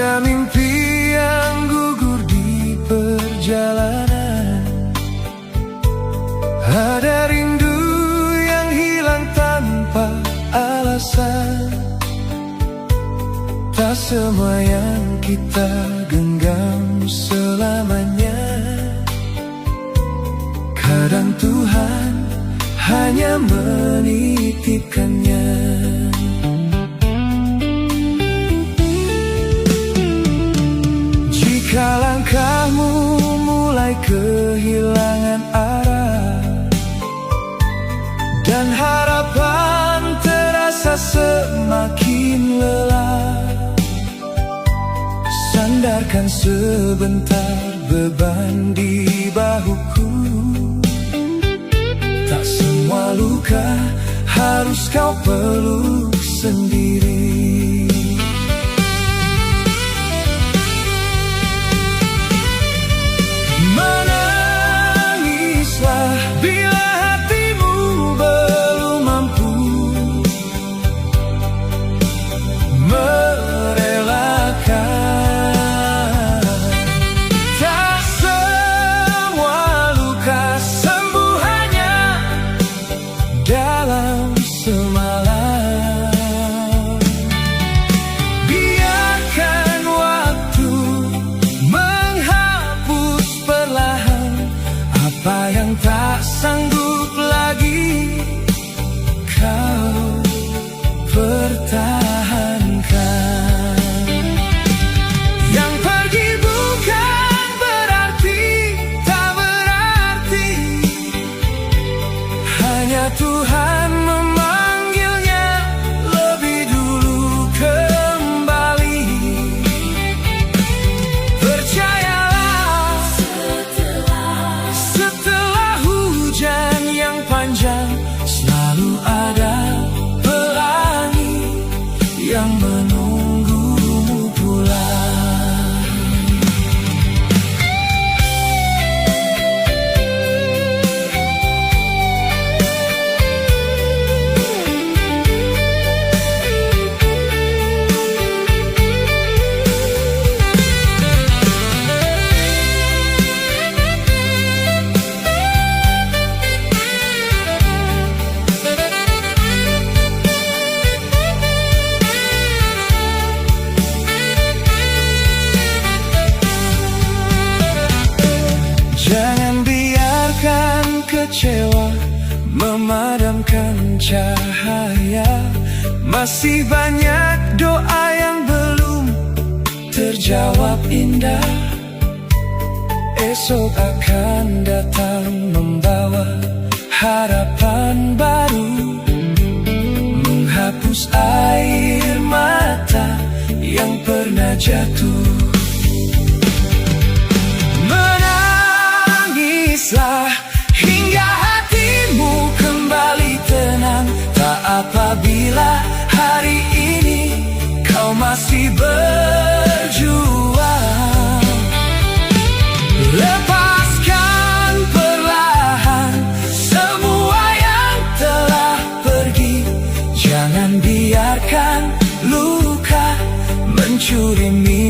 Ada mimpi yang gugur di perjalanan, ada rindu yang hilang tanpa alasan. Tak semua yang kita genggam selamanya. Kadang Tuhan hanya menitipkannya. Jika langkahmu mulai kehilangan arah dan harapan terasa semakin lelah, sandarkan sebentar beban di bahuku. Tak semua luka harus kau peluk sendiri. Menangislah bila hatimu belum mampu merelakan. Tak semua luka sembuh hanya dalam semalam. Biarkan waktu menghapus perlahan apa yang tak sanggup lagi kau pertahankan. Yang pergi bukan berarti tak berarti, hanya Tuhan memanggilnya lebih dulu kembali. Percayalah, setelah hujan yang panjang selalu ada pelangi yang menunggumu pulang. Jangan biarkan kecewa memadamkan cahaya. Masih banyak doa yang belum terjawab indah. Esok akan datang membawa harapan baru, menghapus air mata yang pernah jatuh. Menangislah hingga hatimu kembali tenang. Tak apabila hari ini kau masih berjuang. Lepaskan perlahan semua yang telah pergi. Jangan biarkan luka mencuri mimpi.